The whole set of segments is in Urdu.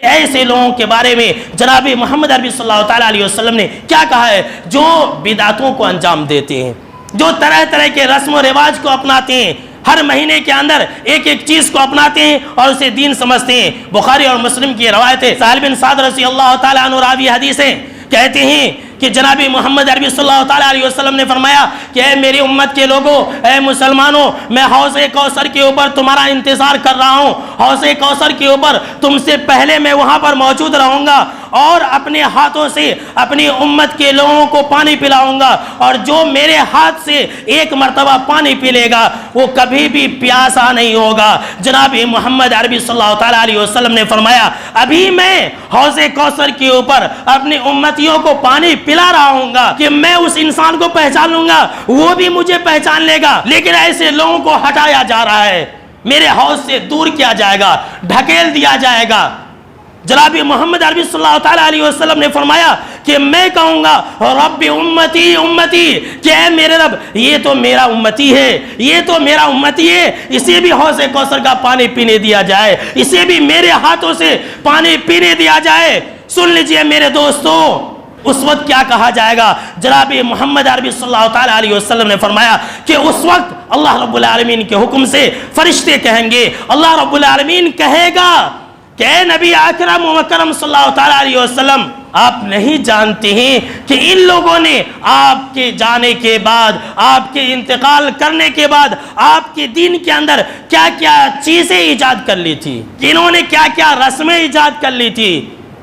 ایسے لوگوں کے بارے میں جناب محمد عربی صلی اللہ تعالیٰ علیہ وسلم نے کیا کہا ہے؟ جو بدعتوں کو انجام دیتے ہیں، جو طرح طرح کے رسم و رواج کو اپناتے ہیں، ہر مہینے کے اندر ایک ایک چیز کو اپناتے ہیں اور اسے دین سمجھتے ہیں۔ بخاری اور مسلم کی روایت ہے، سہل بن سعد رضی اللہ تعالیٰ عنہ راوی حدیث ہے، کہتے ہیں کہ جناب محمد عربی صلی اللہ تعالیٰ علیہ وسلم نے فرمایا کہ اے میری امت کے لوگوں، اے مسلمانوں، میں حوض کوثر کے اوپر تمہارا انتظار کر رہا ہوں۔ حوض کوثر کے اوپر تم سے پہلے میں وہاں پر موجود رہوں گا اور اپنے ہاتھوں سے اپنی امت کے لوگوں کو پانی پلاؤں گا، اور جو میرے ہاتھ سے ایک مرتبہ پانی پی لے گا وہ کبھی بھی پیاسا نہیں ہوگا۔ جناب محمد عربی صلی اللہ تعالیٰ علیہ وسلم نے فرمایا ابھی میں حوض کوثر کے اوپر اپنی امتیوں کو پانی پلا رہا ہوں گا کہ میں اس انسان کو پہچان لوں گا، وہ بھی مجھے پہچان لے گا، لیکن ایسے لوگوں کو ہٹایا جا رہا ہے، میرے حوض سے دور کیا جائے گا، ڈھکیل دیا جائے گا۔ جناب محمد عربی صلی اللہ تعالیٰ علیہ وسلم نے فرمایا کہ میں کہوں گا رب امتی امتی، کہ اے میرے رب یہ تو میرا امتی ہے، یہ تو میرا امتی ہے، اسے بھی حوض کوثر کا پانی پینے دیا جائے، اسے بھی میرے ہاتھوں سے پانی پینے دیا جائے۔ سن لیجئے میرے دوستو، اس وقت کیا کہا جائے گا؟ جناب محمد عربی صلی اللہ تعالیٰ علیہ وسلم نے فرمایا کہ اس وقت اللہ رب العالمین کے حکم سے فرشتے کہیں گے، اللہ رب العالمین کہے گا کہ اے نبی اکرم و مکرم صلی اللہ تعالیٰ علیہ وسلم، آپ نہیں جانتے ہیں کہ ان لوگوں نے آپ کے جانے کے بعد، آپ کے انتقال کرنے کے بعد آپ کے دین کے اندر کیا کیا چیزیں ایجاد کر لی تھی، انہوں نے کیا کیا رسمیں ایجاد کر لی تھی۔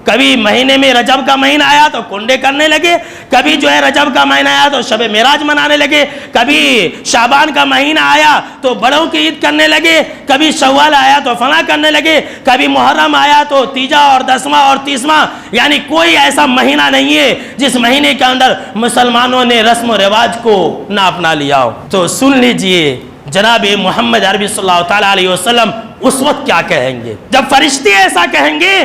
کبھی مہینے میں رجب کا مہینہ آیا تو کنڈے کرنے لگے، کبھی جو ہے رجب کا مہینہ آیا تو شب معراج منانے لگے، کبھی شعبان کا مہینہ آیا تو بڑوں کی عید کرنے لگے، کبھی شوال آیا تو فلاں کرنے لگے، کبھی محرم آیا تو تیجا اور دسواں اور تیسواں، یعنی کوئی ایسا مہینہ نہیں ہے جس مہینے کے اندر مسلمانوں نے رسم و رواج کو نہ اپنا لیا ہو۔ تو سن لیجئے جناب محمد عربی صلی اللہ تعالیٰ علیہ وسلم اس وقت کیا کہیں گے؟ جب فرشتے ایسا کہیں گے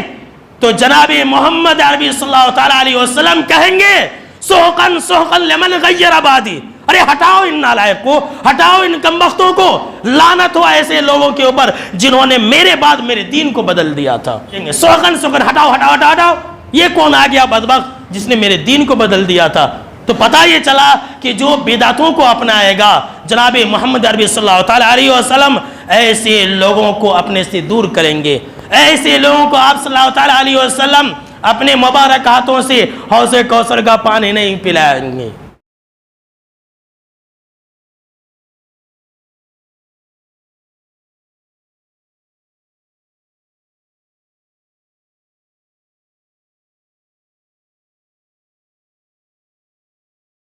تو جناب محمد عربی صلی اللہ تعالیٰ علیہ وسلم کہیں گے سحقن سحقن لمن غیر آبادی، ارے ہٹاؤ ان نالائق کو، ہٹاؤ ان کمبختوں کو، لعنت ہو ایسے لوگوں کے اوپر جنہوں نے میرے بعد میرے دین کو بدل دیا تھا۔ سحقن سحقن، ہٹاؤ ہٹاؤ ہٹاؤ ہٹاؤ، یہ کون آ گیا بدبخت جس نے میرے دین کو بدل دیا تھا؟ تو پتہ یہ چلا کہ جو بدعتوں کو اپنائے گا جناب محمد عربی صلی اللہ تعالیٰ علیہ وسلم ایسے لوگوں کو اپنے سے دور کریں گے، ایسے لوگوں کو آپ صلی اللہ تعالیٰ علیہ وسلم اپنے مبارک ہاتھوں سے حوض کوثر کا پانی نہیں پلائیں گے۔